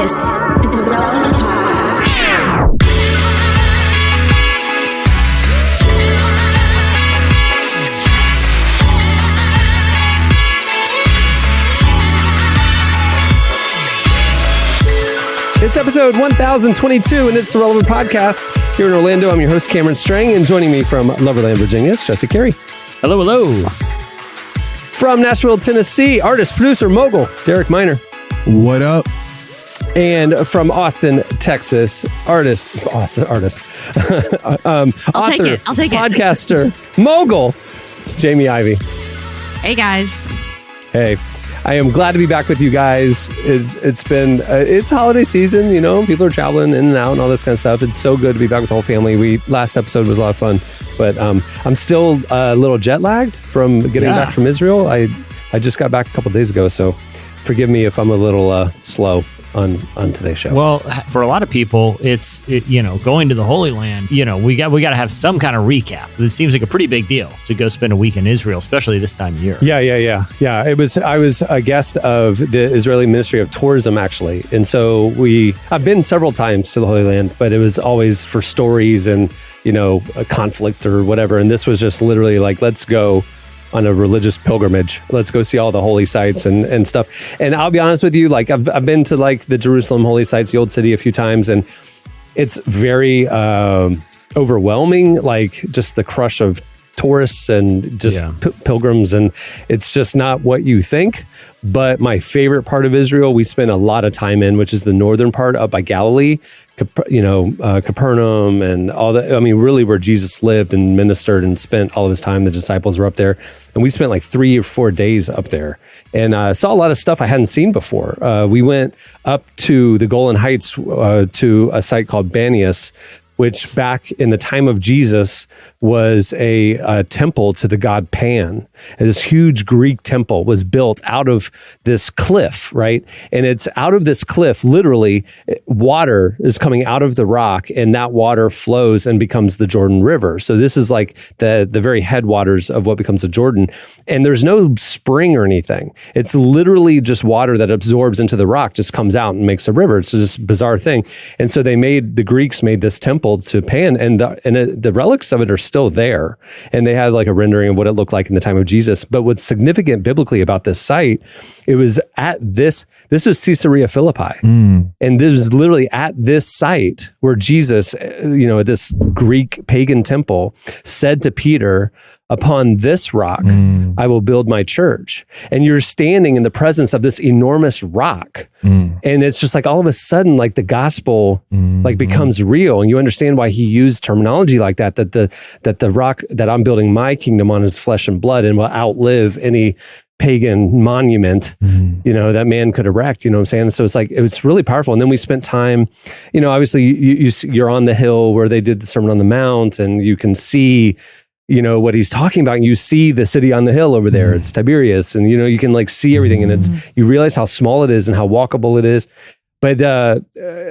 This is the Relevant Podcast. It's episode 1022, and it's the Relevant Podcast. Here in Orlando, I'm your host, Cameron Strang, and joining me from Loverland, Virginia, is Jesse Carey. Hello, hello. From Nashville, Tennessee, artist, producer, mogul, Derek Miner. What up? And from Austin, Texas, artist, author, I'll take it. podcaster, mogul, Jamie Ivey. Hey, guys. Hey. I am glad to be back with you guys. It's been it's holiday season, you know, people are traveling in and out and all this kind of stuff. It's so good to be back with the whole family. Last episode was a lot of fun, but I'm still a little jet lagged from getting back from Israel. I just got back a couple of days ago, so forgive me if I'm a little slow on today's show. Well, for a lot of people, it's going to the Holy Land. You know, we got to have some kind of recap. It seems like a pretty big deal to go spend a week in Israel, especially this time of year. Yeah. I was a guest of the Israeli Ministry of Tourism, actually, and so I've been several times to the Holy Land, but it was always for stories and a conflict or whatever. And this was just literally like, let's go on a religious pilgrimage. Let's go see all the holy sites and stuff. And I'll be honest with you, like I've been to like the Jerusalem holy sites, the old city, a few times, and it's very overwhelming, like just the crush of tourists and just pilgrims, and it's just not what you think. But my favorite part of Israel, we spent a lot of time in, which is the northern part up by Galilee, Capernaum and all that. I mean, really where Jesus lived and ministered and spent all of his time. The disciples were up there, and we spent like 3 or 4 days up there and saw a lot of stuff I hadn't seen before. We went up to the Golan Heights to a site called Banias, which back in the time of Jesus was a temple to the god Pan. And this huge Greek temple was built out of this cliff, right? And it's out of this cliff, literally, water is coming out of the rock, and that water flows and becomes the Jordan River. So this is like the very headwaters of what becomes the Jordan. And there's no spring or anything. It's literally just water that absorbs into the rock, just comes out and makes a river. It's just a bizarre thing. And so the Greeks made this temple to Pan, and the relics of it are still there. And they had like a rendering of what it looked like in the time of Jesus. But what's significant biblically about this site, it was at this was Caesarea Philippi. And this was literally at this site where Jesus, at this Greek pagan temple, said to Peter, "Upon this rock, I will build my church." And you're standing in the presence of this enormous rock. And it's just like all of a sudden, like the gospel becomes real. And you understand why he used terminology like that the rock that I'm building my kingdom on is flesh and blood and will outlive any pagan monument, that man could erect, you know what I'm saying? So it's like, it was really powerful. And then we spent time, obviously you're on the hill where they did the Sermon on the Mount, and you can see what he's talking about. And you see the city on the hill over there. It's Tiberias. And, you can like see everything, and you realize how small it is and how walkable it is. But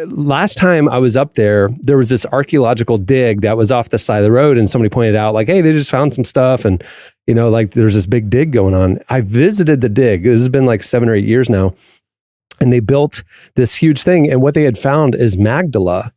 last time I was up there was this archaeological dig that was off the side of the road, and somebody pointed out like, hey, they just found some stuff. And, like there's this big dig going on. I visited the dig. This has been like 7 or 8 years now. And they built this huge thing. And what they had found is Magdala,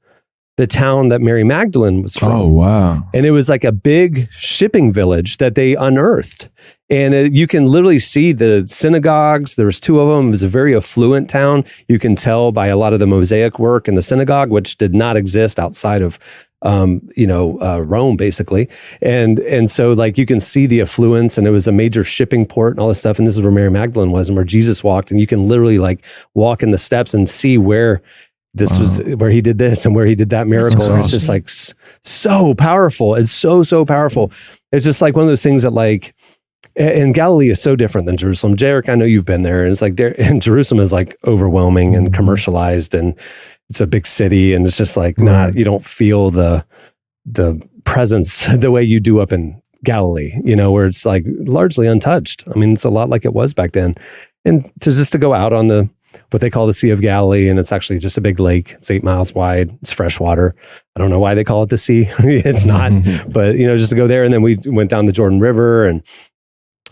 the town that Mary Magdalene was from. Oh, wow. And it was like a big shipping village that they unearthed. And you can literally see the synagogues. There was 2 of them. It was a very affluent town. You can tell by a lot of the mosaic work in the synagogue, which did not exist outside of Rome, basically. And so like you can see the affluence, and it was a major shipping port and all this stuff. And this is where Mary Magdalene was and where Jesus walked. And you can literally like walk in the steps and see where this was, where he did this and where he did that miracle. And it's just like so powerful. It's so powerful. It's just like one of those things that like, and Galilee is so different than Jerusalem. Derek, I know you've been there, and it's like, and Jerusalem is like overwhelming and commercialized, and it's a big city, and it's just like you don't feel the presence the way you do up in Galilee, where it's like largely untouched. I mean, it's a lot like it was back then. And to go out on what they call the Sea of Galilee, and it's actually just a big lake. It's 8 miles wide. It's freshwater. I don't know why they call it the sea. It's not, but just to go there. And then we went down the Jordan River and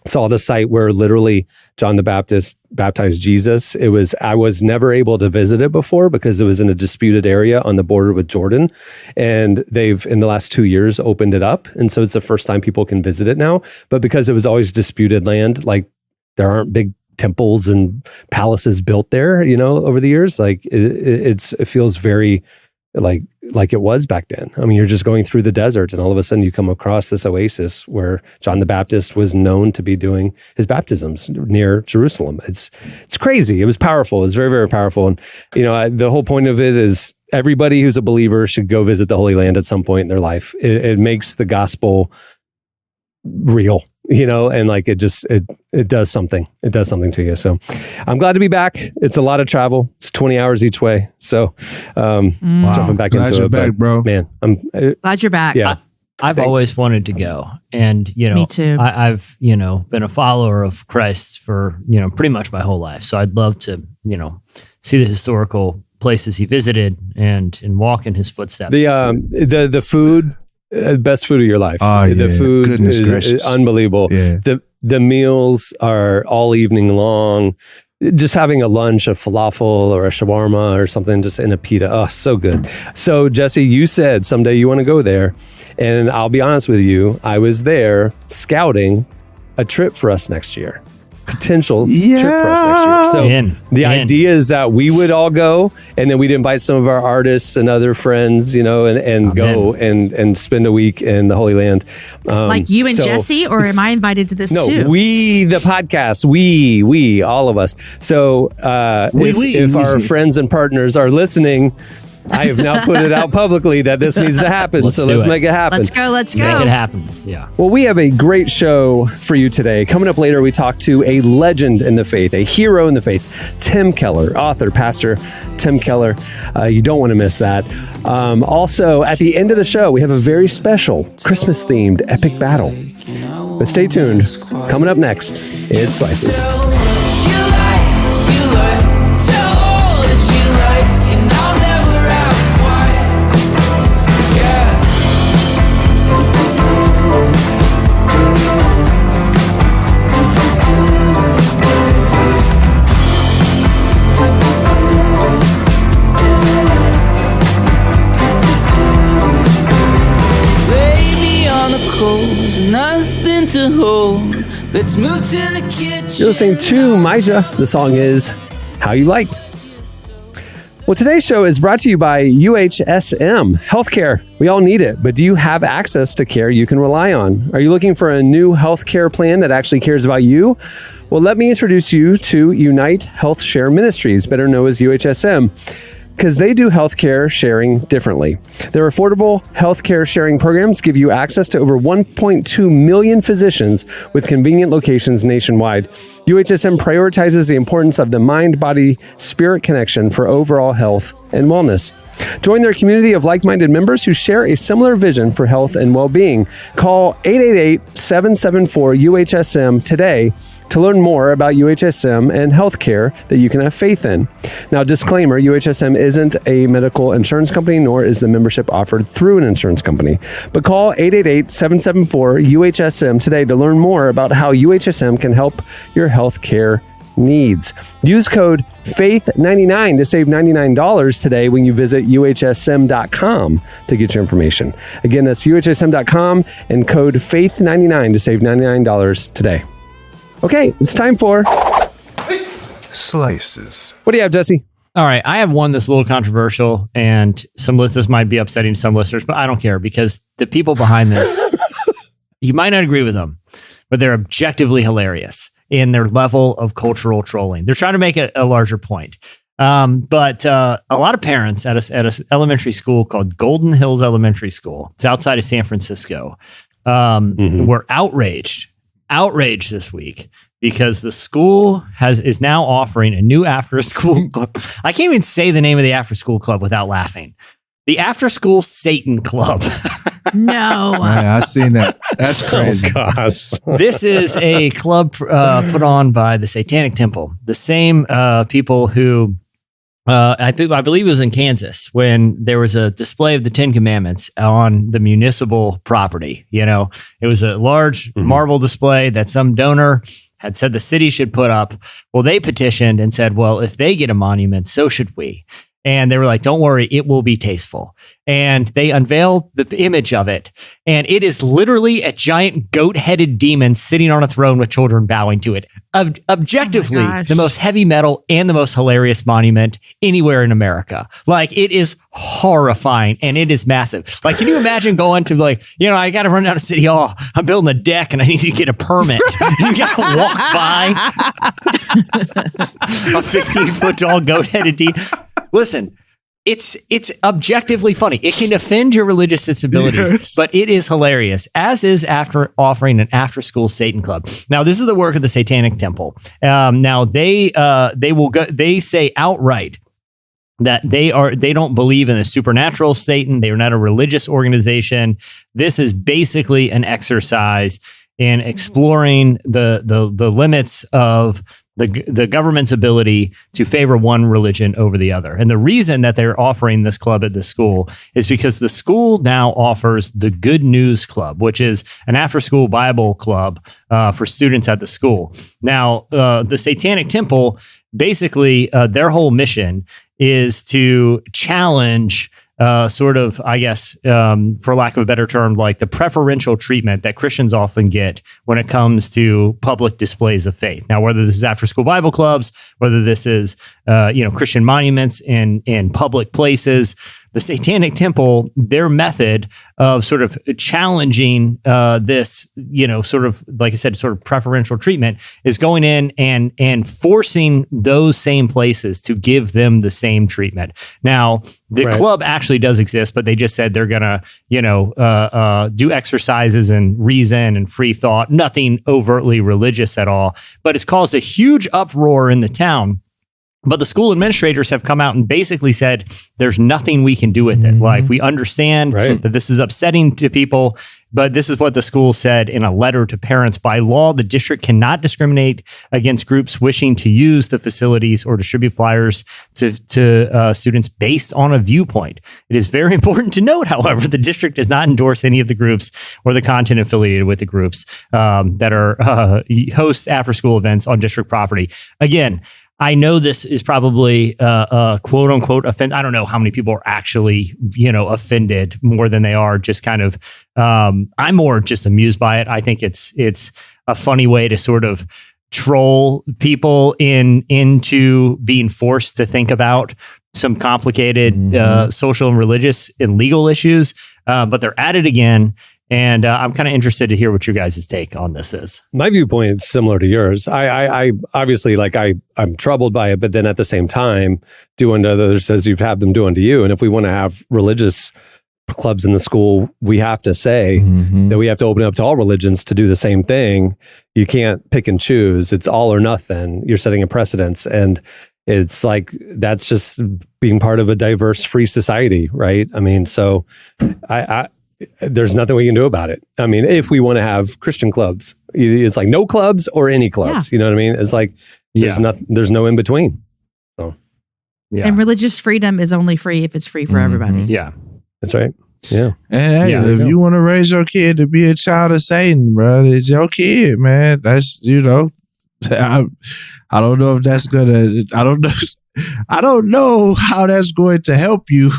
saw the site where literally John the Baptist baptized Jesus. I was never able to visit it before because it was in a disputed area on the border with Jordan. And they've, in the last 2 years, opened it up. And so it's the first time people can visit it now. But because it was always disputed land, like there aren't big temples and palaces built there, over the years. Like it feels very like it was back then. I mean, you're just going through the desert and all of a sudden you come across this oasis where John the Baptist was known to be doing his baptisms near Jerusalem. It's crazy. It was powerful. It was very, very powerful. And, the whole point of it is everybody who's a believer should go visit the Holy Land at some point in their life. It makes the gospel real, and like it does something. It does something to you. So I'm glad to be back. It's a lot of travel. It's 20 hours each way. So jumping back glad into you're it, back, bro. Man, Glad you're back. Yeah. I've Thanks. always wanted to go. And, Me too. I've, been a follower of Christ for, pretty much my whole life. So I'd love to, see the historical places he visited and walk in his footsteps. The food, best food of your life. Oh, yeah. The food Goodness is gracious. unbelievable. Yeah. The meals are all evening long. Just having a lunch, a falafel or a shawarma or something, just in a pita. Oh, so good. So Jesse, you said someday you want to go there. And I'll be honest with you, I was there scouting a trip for us next year. Potential trip for us next year. So the idea is that we would all go and then we'd invite some of our artists and other friends, and go and spend a week in the Holy Land. Like you and Jesse, or am I invited to this too? No, we, the podcast, we, all of us. So if our friends and partners are listening, I have now put it out publicly that this needs to happen. Let's make it happen. Let's go. Make it happen. Yeah. Well, we have a great show for you today. Coming up later, we talk to a legend in the faith, a hero in the faith, Tim Keller, author, pastor Tim Keller. You don't want to miss that. Also, at the end of the show, we have a very special Christmas-themed epic battle. But stay tuned. Coming up next, it's Slices. Nothing to hold. Let's move to the kitchen. You're listening to Maija. The song is How You Like. Well, today's show is brought to you by UHSM Healthcare. We all need it, but do you have access to care you can rely on? Are you looking for a new healthcare plan that actually cares about you? Well, let me introduce you to Unite Health Share Ministries, better known as UHSM. Because they do healthcare sharing differently. Their affordable healthcare sharing programs give you access to over 1.2 million physicians with convenient locations nationwide. UHSM prioritizes the importance of the mind-body-spirit connection for overall health and wellness. Join their community of like-minded members who share a similar vision for health and well-being. Call 888-774-UHSM today to learn more about UHSM and healthcare that you can have faith in. Now, disclaimer, UHSM isn't a medical insurance company, nor is the membership offered through an insurance company. But call 888-774-UHSM today to learn more about how UHSM can help your healthcare needs. Use code FAITH99 to save $99 today when you visit UHSM.com to get your information. Again, that's UHSM.com and code FAITH99 to save $99 today. Okay, it's time for Slices. What do you have, Jesse? All right. I have one that's a little controversial, and some listeners might be upsetting some listeners, but I don't care because the people behind this, you might not agree with them, but they're objectively hilarious in their level of cultural trolling. They're trying to make a larger point. But a lot of parents at a elementary school called Golden Hills Elementary School, it's outside of San Francisco, were outraged this week because the school is now offering a new after-school club. I can't even say the name of the after-school club without laughing. The After-School Satan Club. No. Man, I've seen that. That's crazy. Oh, gosh. This is a club put on by the Satanic Temple, the same people who I believe it was in Kansas when there was a display of the 10 Commandments on the municipal property. You know, it was a large marble display that some donor had said the city should put up. Well, they petitioned and said, well, if they get a monument, so should we. And they were like, don't worry, it will be tasteful. And they unveiled the image of it. And it is literally a giant goat-headed demon sitting on a throne with children bowing to it. Objectively, the most heavy metal and the most hilarious monument anywhere in America. Like, it is horrifying and it is massive. Like, can you imagine going to like, you know, I got to run down to City Hall. I'm building a deck and I need to get a permit. You got to walk by a 15-foot tall goat-headed demon. Listen, it's objectively funny. It can offend your religious sensibilities, but it is hilarious, as is after offering an after-school Satan club. Now, this is the work of the Satanic Temple. Now, they say outright that they don't believe in a supernatural Satan. They are not a religious organization. This is basically an exercise in exploring the limits of the government's ability to favor one religion over the other. And the reason that they're offering this club at this school is because the school now offers the Good News Club, which is an after-school Bible club for students at the school. Now, the Satanic Temple, basically, their whole mission is to challenge sort of, I guess, for lack of a better term, like the preferential treatment that Christians often get when it comes to public displays of faith. Now, whether this is after-school Bible clubs, whether this is, Christian monuments in public places, the Satanic Temple, their method of sort of challenging this, sort of, like I said, sort of preferential treatment is going in and forcing those same places to give them the same treatment. Now, the club actually does exist, but they just said they're going to, do exercises and reason and free thought, nothing overtly religious at all. But it's caused a huge uproar in the town. But the school administrators have come out and basically said there's nothing we can do with it. Like, we understand that this is upsetting to people, but this is what the school said in a letter to parents. By law, the district cannot discriminate against groups wishing to use the facilities or distribute flyers to students based on a viewpoint. It is very important to note, however, the district does not endorse any of the groups or the content affiliated with the groups that are host after-school events on district property. Again, I know this is probably quote unquote offend. I don't know how many people are actually, offended more than they are just kind of, I'm more just amused by it. I think it's a funny way to sort of troll people into being forced to think about some complicated social and religious and legal issues. But they're at it again. And I'm kind of interested to hear what your guys' take on this is. My viewpoint is similar to yours. I obviously, I'm troubled by it, but then at the same time, do unto others as you've had them do unto you. And if we want to have religious clubs in the school, we have to say that we have to open up to all religions to do the same thing. You can't pick and choose. It's all or nothing. You're setting a precedence. And it's like, that's just being part of a diverse, free society, right? I mean, so there's nothing we can do about it. I mean, if we want to have Christian clubs, it's like no clubs or any clubs. Yeah. You know what I mean? It's like there's no in between. So, and religious freedom is only free if it's free for everybody. Yeah, that's right. Yeah. And hey, if you want to raise your kid to be a child of Satan, bro, it's your kid, man. That's I don't know if that's gonna. I don't know how that's going to help you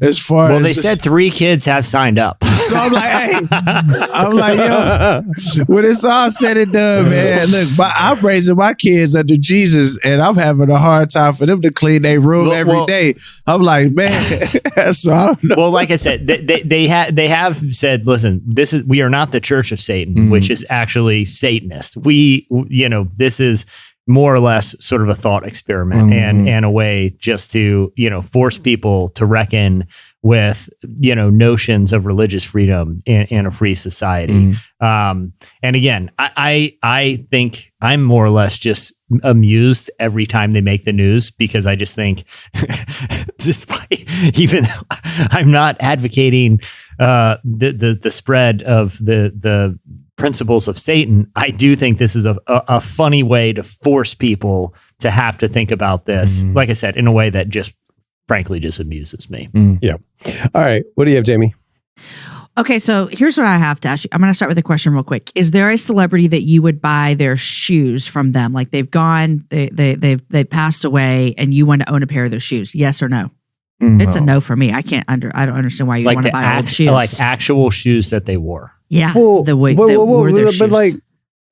as far as... Well, they said 3 kids have signed up. So I'm like, yo, when it's all said and done, man, look, I'm raising my kids under Jesus and I'm having a hard time for them to clean their room every day. I'm like, man, so I don't know. Well, like I said, they have said, listen, we are not the Church of Satan, which is actually Satanist. This is more or less sort of a thought experiment and a way just to, force people to reckon with, notions of religious freedom in a free society. And again, I think I'm more or less just amused every time they make the news, because I just think, despite, even though I'm not advocating the spread of the principles of Satan, I do think this is a funny way to force people to have to think about this. Like I said, in a way that just frankly just amuses me. Yeah. All right. What do you have, Jamie? Okay, so here's what I have to ask you. I'm going to start with a question real quick. Is there a celebrity that you would buy their shoes from them? Like they've gone, they passed away, and you want to own a pair of those shoes? Yes or no? It's a no for me. I don't understand why you want to buy old shoes. Like actual shoes that they wore. Yeah, Well, the way they wore their shoes.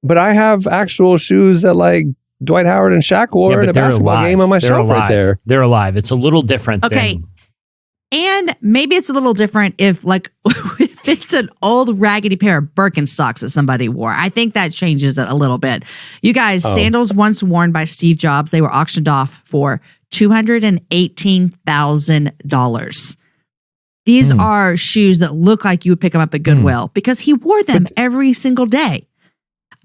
But I have actual shoes that like Dwight Howard and Shaq wore at a basketball game on my shelf right there. They're alive. It's a little different. Okay. And maybe it's a little different if it's an old raggedy pair of Birkenstocks that somebody wore. I think that changes it a little bit. You guys, sandals once worn by Steve Jobs, they were auctioned off for $218,000. These are shoes that look like you would pick them up at Goodwill because he wore them every single day.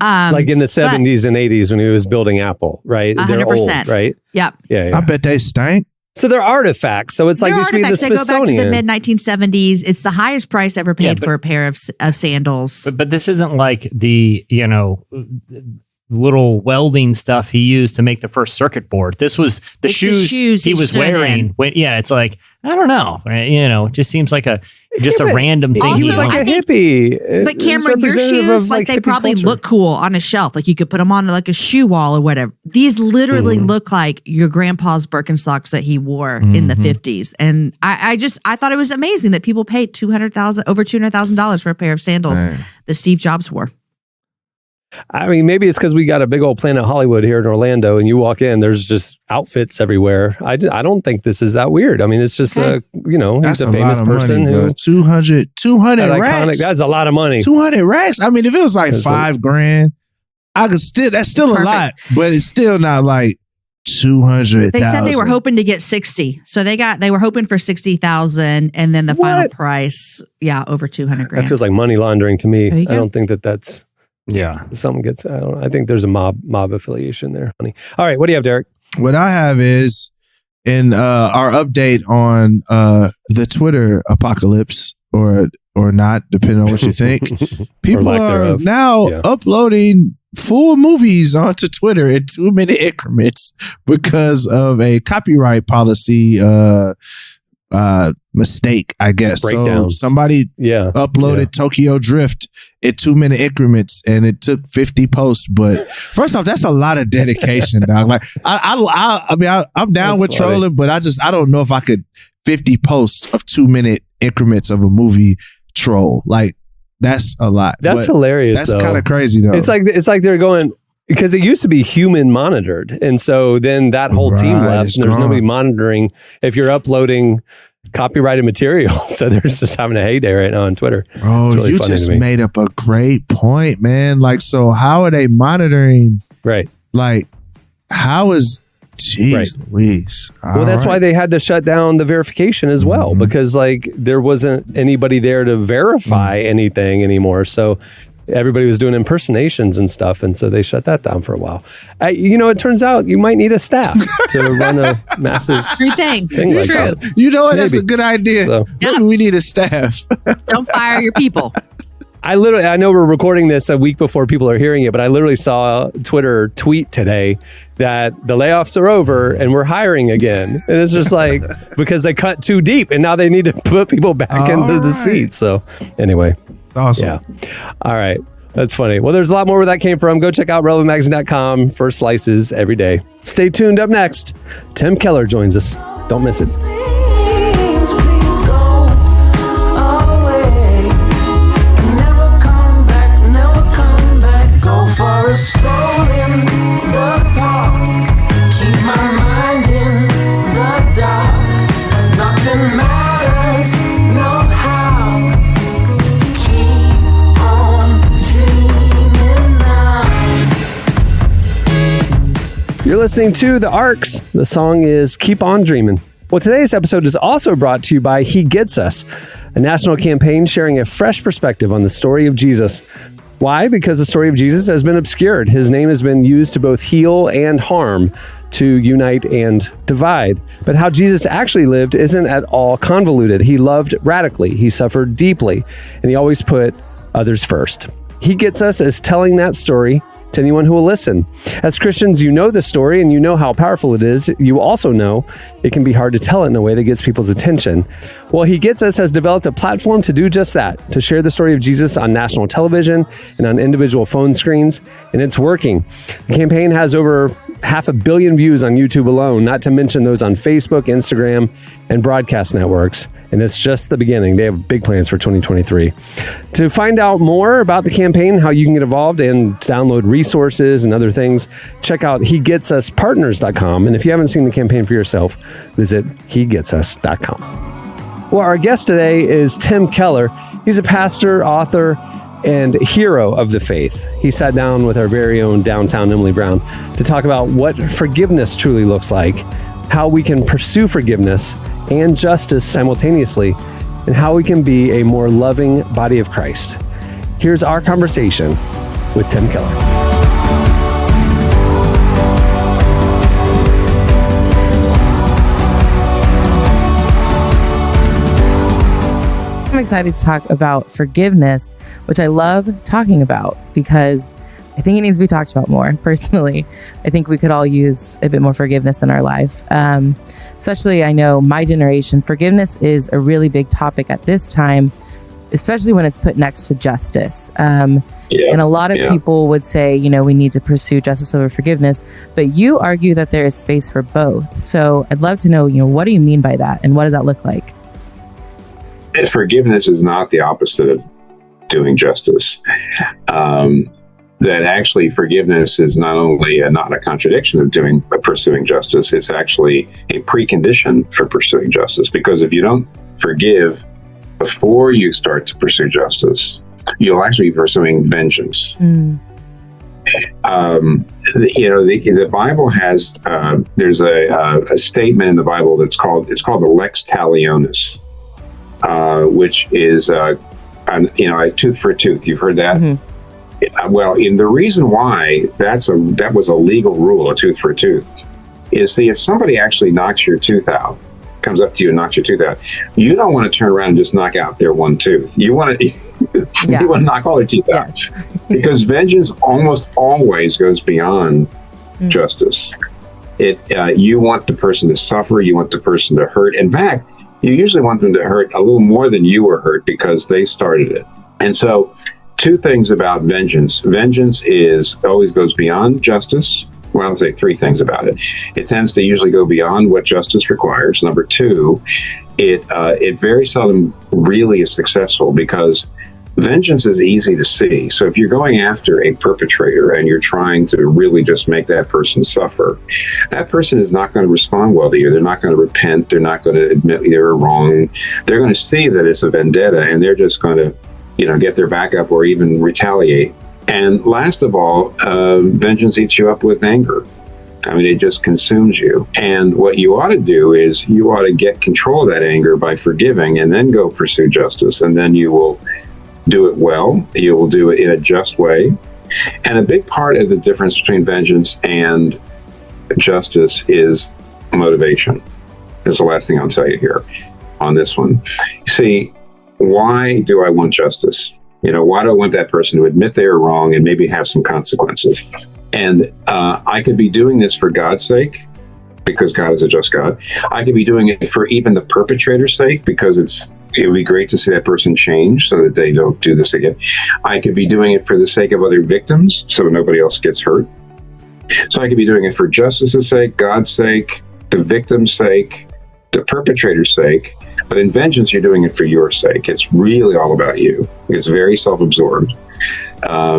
Like in the 70s and 80s when he was building Apple, right? 100%. They're old, right? Yep. Yeah. I bet they stank. So they're artifacts. So it's like used to be the They go back to Smithsonian. the mid 1970s. It's the highest price ever paid for a pair of sandals. But this isn't like the, little welding stuff he used to make the first circuit board. This was the shoes he was wearing. It's like, I don't know. It just seems like a random thing. He was like a hippie. But Cameron, your shoes, like they probably look cool on a shelf. Like you could put them on like a shoe wall or whatever. These literally look like your grandpa's Birkenstocks that he wore in the 50s. And I thought it was amazing that people paid over $200,000 for a pair of sandals that Steve Jobs wore. I mean, maybe it's because we got a big old Planet Hollywood here in Orlando, and you walk in, there's just outfits everywhere. I don't think this is that weird. I mean, it's just he's a famous person who 200 racks. That's a lot of money. 200 racks. I mean, if it was like $5,000, that's still a lot, but it's still not like 200,000. They said they were hoping to get 60, so they were hoping for 60,000, and then the final price, over $200,000. That feels like money laundering to me. I don't think that's. Yeah. Something gets, I think there's a mob affiliation there. Honey. All right. What do you have, Derek? What I have is in our update on the Twitter apocalypse or not, depending on what you think. People are now uploading full movies onto Twitter in 2-minute increments because of a copyright policy mistake, I guess. Breakdown. So somebody uploaded Tokyo Drift in 2-minute increments, and it took 50 posts. But first off, that's a lot of dedication, dog. Like I'm down with trolling, but I don't know if I could 50 posts of 2-minute increments of a movie troll. Like that's a lot. That's hilarious. That's kind of crazy though. It's like they're going. Because it used to be human monitored. And so then that whole team left and there's nobody monitoring if you're uploading copyrighted material. So they're just having a heyday right now on Twitter. Oh, really, you just made up a great point, man. Like, so how are they monitoring? Right. Like, how is... Jeez Louise. Well, that's why they had to shut down the verification as well, because like there wasn't anybody there to verify anything anymore. So everybody was doing impersonations and stuff, and so they shut that down for a while. It turns out you might need a staff to run a massive thing like that. You know what? That's a good idea. So, maybe we need a staff. Don't fire your people. I know we're recording this a week before people are hearing it, but I literally saw a Twitter tweet today that the layoffs are over and we're hiring again. And it's just like, because they cut too deep and now they need to put people back into the seats. So anyway. Awesome. Yeah. All right. That's funny. Well, there's a lot more where that came from. Go check out relevantmagazine.com for slices every day. Stay tuned. Up next, Tim Keller joins us. Don't miss it. For a stroll in the park, keep my mind in the dark. Nothing matters, no how. Keep on dreaming now. You're listening to The Arcs. The song is Keep On Dreaming. Well, today's episode is also brought to you by He Gets Us, a national campaign sharing a fresh perspective on the story of Jesus. Why? Because the story of Jesus has been obscured. His name has been used to both heal and harm, to unite and divide. But how Jesus actually lived isn't at all convoluted. He loved radically, he suffered deeply, and he always put others first. He Gets Us is telling that story to anyone who will listen. As Christians, you know the story and you know how powerful it is. You also know it can be hard to tell it in a way that gets people's attention. Well, He Gets Us has developed a platform to do just that, to share the story of Jesus on national television and on individual phone screens, and it's working. The campaign has over 500 million views on YouTube alone, not to mention those on Facebook, Instagram, and broadcast networks. And it's just the beginning. They have big plans for 2023. To find out more about the campaign, how you can get involved and download resources and other things, check out HeGetsUsPartners.com. And if you haven't seen the campaign for yourself, visit HeGetsUs.com. Well, our guest today is Tim Keller. He's a pastor, author, and hero of the faith. He sat down with our very own downtown Emily Brown to talk about what forgiveness truly looks like, how we can pursue forgiveness and justice simultaneously, and how we can be a more loving body of Christ. Here's our conversation with Tim Keller. I'm excited to talk about forgiveness, which I love talking about because I think it needs to be talked about more. Personally, I think we could all use a bit more forgiveness in our life. Especially, I know my generation, forgiveness is a really big topic at this time, especially when it's put next to justice. And a lot of people would say, we need to pursue justice over forgiveness, but you argue that there is space for both. So I'd love to know, what do you mean by that? And what does that look like? Forgiveness is not the opposite of doing justice. That actually forgiveness is not only not a contradiction of pursuing justice, it's actually a precondition for pursuing justice. Because if you don't forgive before you start to pursue justice, you'll actually be pursuing vengeance. The Bible has there's a statement in the Bible it's called the lex talionis, which is a tooth for a tooth. You've heard that. Mm-hmm. Well, the reason why that was a legal rule, a tooth for a tooth, is if somebody actually knocks your tooth out, comes up to you and knocks your tooth out, you don't want to turn around and just knock out their one tooth. You want to you want to knock all their teeth out, because vengeance almost always goes beyond justice. You want the person to suffer, you want the person to hurt. In fact, you usually want them to hurt a little more than you were hurt because they started it. And so, two things about vengeance. Vengeance always goes beyond justice. Well, I'll say three things about it. It tends to usually go beyond what justice requires. Number two, it very seldom really is successful because vengeance is easy to see. So if you're going after a perpetrator and you're trying to really just make that person suffer, that person is not going to respond well to you. They're not going to repent. They're not going to admit they were wrong. They're going to see that it's a vendetta, and they're just going to get their back up or even retaliate. And last of all, vengeance eats you up with anger. I mean, it just consumes you. And what you ought to do is you ought to get control of that anger by forgiving and then go pursue justice. And then you will do it well. You will do it in a just way. And a big part of the difference between vengeance and justice is motivation. That's the last thing I'll tell you here on this one. See, why do I want justice? Why do I want that person to admit they are wrong and maybe have some consequences? And I could be doing this for God's sake, because God is a just God. I could be doing it for even the perpetrator's sake, because it would be great to see that person change so that they don't do this again. I could be doing it for the sake of other victims so nobody else gets hurt. So I could be doing it for justice's sake, God's sake, the victim's sake, the perpetrator's sake. But in vengeance, you're doing it for your sake. It's really all about you. It's very self-absorbed.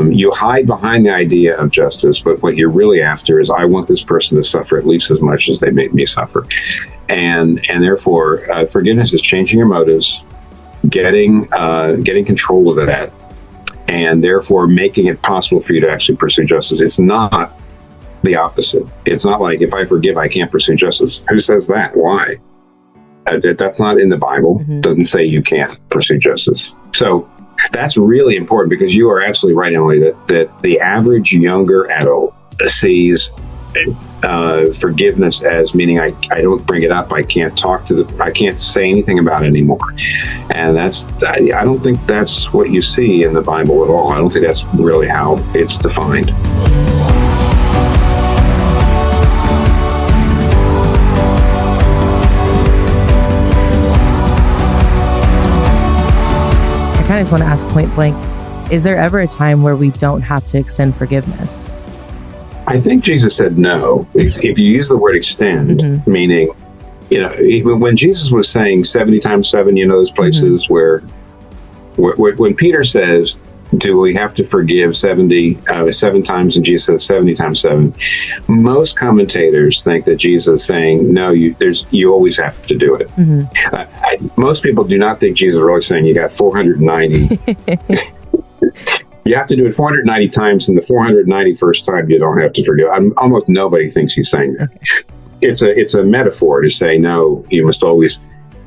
You hide behind the idea of justice, but what you're really after is, I want this person to suffer at least as much as they made me suffer. And therefore, forgiveness is changing your motives, getting control of that, and therefore making it possible for you to actually pursue justice. It's not the opposite. It's not like, if I forgive, I can't pursue justice. Who says that? Why? That's not in the Bible. Mm-hmm. Doesn't say you can't pursue justice. So that's really important, because you are absolutely right, Emily, that the average younger adult sees forgiveness as meaning I don't bring it up. I can't I can't say anything about it anymore. And I don't think that's what you see in the Bible at all. I don't think that's really how it's defined. I kind of just want to ask point blank, is there ever a time where we don't have to extend forgiveness? I think Jesus said no. If you use the word extend, meaning, even when Jesus was saying 70 times 7, those places where when Peter says, do we have to forgive 7 times, and Jesus says 70 times 7, most commentators think that Jesus is saying, no, you always have to do it. Most people do not think Jesus is really saying you got 490. You have to do it 490 times, and the 491st time you don't have to forgive. Almost nobody thinks he's saying that. It's a metaphor to say, no, you must always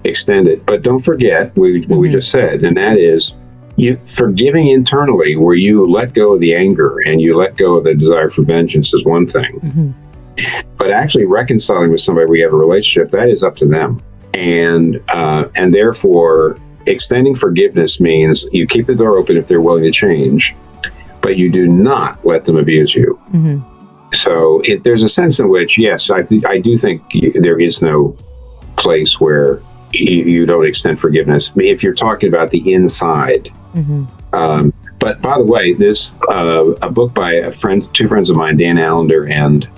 extend it. But don't forget what we just said, and that is you forgiving internally, where you let go of the anger and you let go of the desire for vengeance, is one thing. But actually reconciling with somebody where you have a relationship, that is up to them. And therefore, extending forgiveness means you keep the door open if they're willing to change, but you do not let them abuse you. So there's a sense in which, yes, I do think there is no place where you don't extend forgiveness if you're talking about the inside. But by the way, this a book by two friends of mine, Dan Allender and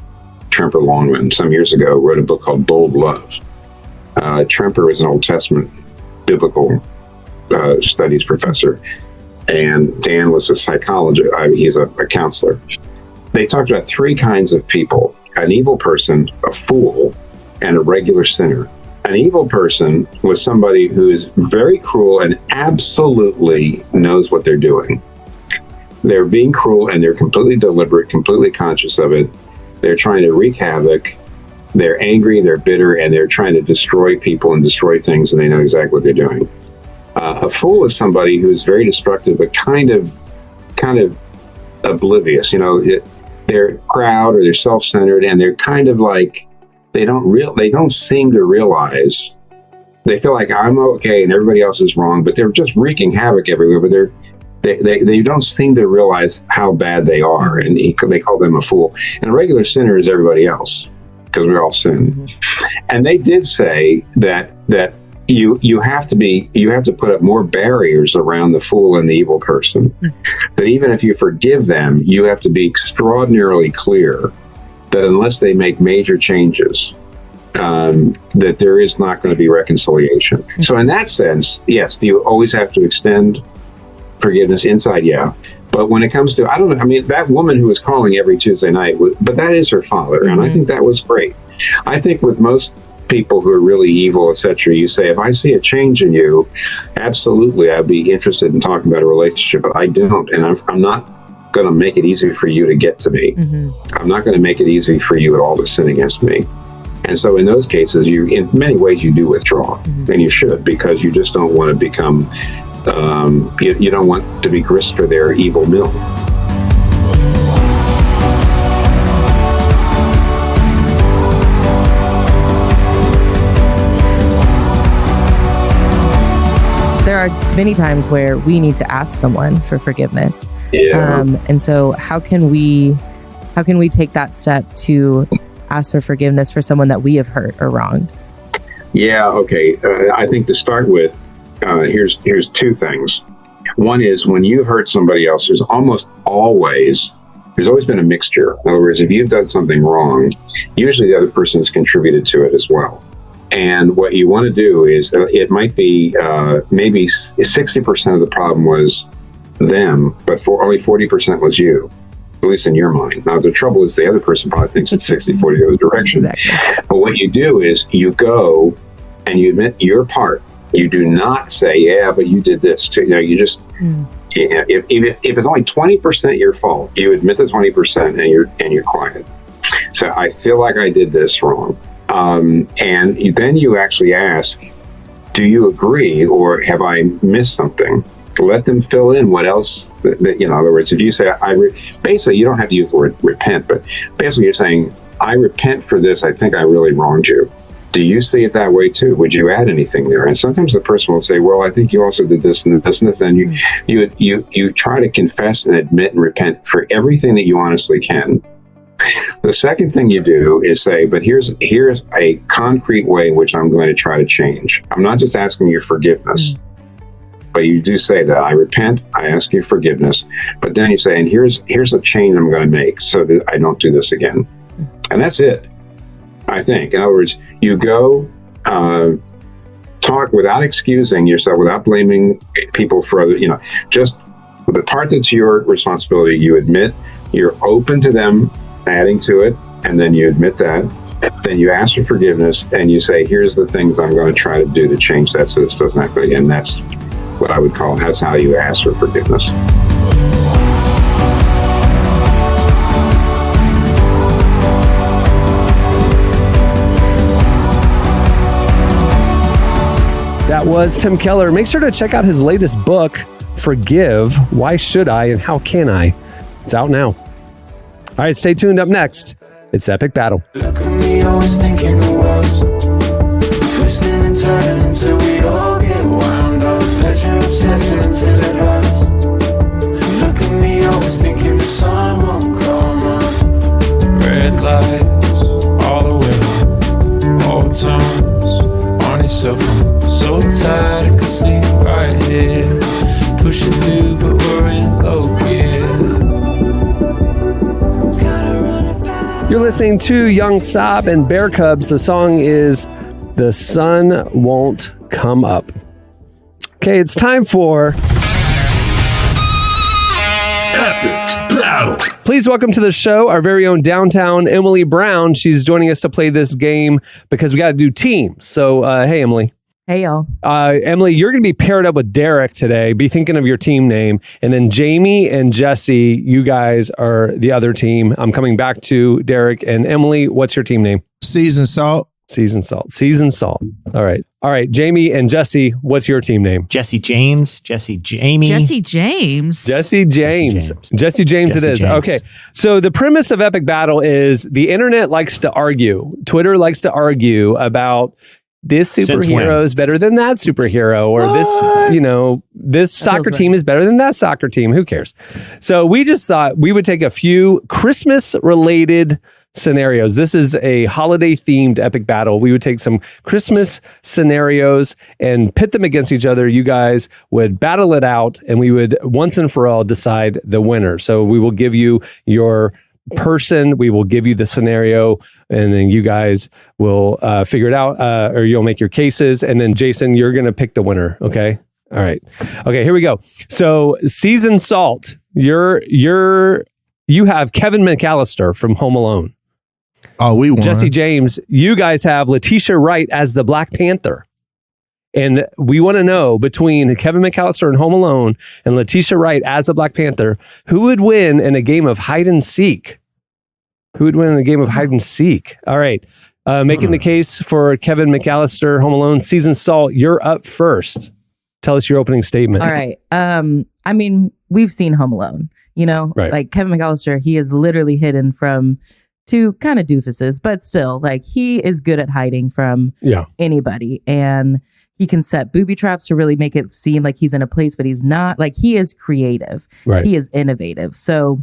Tremper Longman, some years ago, wrote a book called Bold Love. Tremper is an Old Testament biblical studies professor, and Dan was a psychologist. He's a counselor. They talked about 3 kinds of people: an evil person, a fool, and a regular sinner. An evil person was somebody who is very cruel and absolutely knows what they're doing. They're being cruel, and they're completely deliberate, completely conscious of it. They're trying to wreak havoc. They're angry, they're bitter, and they're trying to destroy people and destroy things, and they know exactly what they're doing. A fool is somebody who's very destructive, but kind of oblivious. They're proud, or they're self-centered, and they're kind of like, they don't seem to realize. They feel like I'm okay and everybody else is wrong, but they're just wreaking havoc everywhere. But they don't seem to realize how bad they are, and they call them a fool. And a regular sinner is everybody else, because we all sin. And they did say that you have to put up more barriers around the fool and the evil person. That even if you forgive them, you have to be extraordinarily clear that unless they make major changes, that there is not going to be reconciliation. So in that sense, yes, you always have to extend forgiveness inside, yeah. But when it comes to, that woman who was calling every Tuesday night, but that is her father, and I think that was great. I think with most people who are really evil, etc., you say, if I see a change in you, absolutely, I'd be interested in talking about a relationship, but I don't, and I'm not going to make it easy for you to get to me. I'm not going to make it easy for you at all to sin against me. And so in those cases, in many ways, you do withdraw, and you should, because you just don't want to become, you don't want to be grist for their evil mill. There are many times where we need to ask someone for forgiveness. And so how can we take that step to ask for forgiveness for someone that we have hurt or wronged? Yeah, okay. I think to start with, here's 2 things. One is, when you've hurt somebody else, there's always been a mixture. In other words, if you've done something wrong, usually the other person has contributed to it as well. And what you want to do is, it might be maybe 60% of the problem was them, but only 40% was you, at least in your mind. Now, the trouble is the other person probably thinks it's 60-40 the other direction. Exactly. But what you do is you go and you admit your part. You do not say, yeah, but you did this too. You just, if it's only 20% your fault, you admit the 20% and you're quiet. So I feel like I did this wrong. And then you actually ask, do you agree, or have I missed something? Let them fill in what else, in other words, if you say, basically, you don't have to use the word repent, but basically you're saying, I repent for this. I think I really wronged you. Do you see it that way too? Would you add anything there? And sometimes the person will say, well, I think you also did this and this and this. And you try to confess and admit and repent for everything that you honestly can. The second thing you do is say, but here's a concrete way in which I'm going to try to change. I'm not just asking your forgiveness, but you do say that I repent, I ask you forgiveness, but then you say, and here's a change I'm going to make so that I don't do this again. And that's it, I think. In other words, you go talk without excusing yourself, without blaming people for other, just the part that's your responsibility, you admit, you're open to them adding to it, and then you admit that. Then you ask for forgiveness, and you say, here's the things I'm going to try to do to change that so this doesn't happen again. That's what I would call, that's how you ask for forgiveness. That was Tim Keller. Make sure to check out his latest book, Forgive, Why Should I and How Can I? It's out now. All right, stay tuned. Up next, it's Epic Battle. Look at me, always thinking the worst. Twisting and turning until we all get wound up. Pleasure obsessing until it hurts. Look at me, always thinking the sun won't come up. Red lights all the way, all tones on yourself. I'm so tired, I could sleep right here. Pushing through, but we're in low gear. You're listening to Young Saab and Bear Cubs. The song is The Sun Won't Come Up. Okay, it's time for Epic Battle. Please welcome to the show our very own downtown Emily Brown. She's joining us to play this game because we got to do teams. So, hey, Emily. Hey, y'all. Emily, you're going to be paired up with Derek today. Be thinking of your team name. And then Jamie and Jesse, you guys are the other team. I'm coming back to Derek and Emily. What's your team name? Seasoned Salt. Seasoned Salt. Seasoned Salt. All right. Jamie and Jesse, what's your team name? Jesse James. Jesse Jamie. Jesse James. Jesse James. Jesse James it is. James. Okay. So the premise of Epic Battle is the internet likes to argue. Twitter likes to argue about this superhero is better than that superhero, or this soccer team is better than that soccer team. Who cares? So we just thought we would take a few Christmas related scenarios. This is a holiday themed Epic Battle. We would take some Christmas scenarios and pit them against each other. You guys would battle it out, and we would once and for all decide the winner. So we will give you your person, we will give you the scenario, and then you guys will figure it out, or you'll make your cases, and then Jason, you're gonna pick the winner. Okay. All right. Okay, here we go. So Seasoned Salt, you have Kevin McAllister from Home Alone. Oh, we won. Jesse James, you guys have Letitia Wright as the Black Panther. And we want to know, between Kevin McAllister in Home Alone and Letitia Wright as the Black Panther, who would win in a game of hide and seek? Who would win in a game of hide and seek? All right. Making the case for Kevin McAllister, Home Alone, Seasoned Salt, you're up first. Tell us your opening statement. All right. I mean, we've seen Home Alone, Right. Like Kevin McAllister, he is literally hidden from two kind of doofuses, but still, like, he is good at hiding from anybody. And he can set booby traps to really make it seem like he's in a place, but he's not. Like, he is creative. Right. He is innovative. So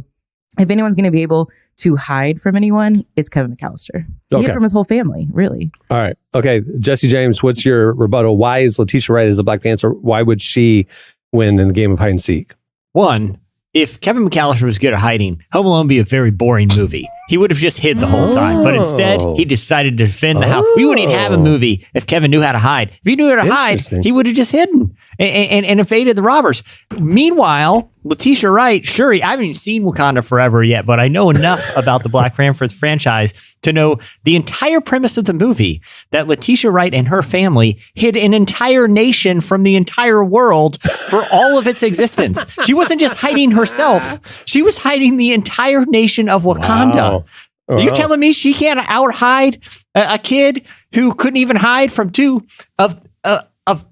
if anyone's going to be able to hide from anyone, it's Kevin McAllister. He hid from his whole family, really. All right. Okay. Jesse James, what's your rebuttal? Why is Letitia Wright as a Black Panther? Why would she win in a game of hide and seek? One, if Kevin McAllister was good at hiding, Home Alone would be a very boring movie. He would have just hid the whole time. But instead, he decided to defend the house. We wouldn't even have a movie if Kevin knew how to hide. If he knew how to hide, he would have just hidden and evaded the robbers. Meanwhile, Letitia Wright, sure, I haven't even seen Wakanda Forever yet, but I know enough about the Black Panther franchise to know the entire premise of the movie, that Letitia Wright and her family hid an entire nation from the entire world for all of its existence. She wasn't just hiding herself. She was hiding the entire nation of Wakanda. Wow. Are you telling me she can't out-hide a kid who couldn't even hide from two of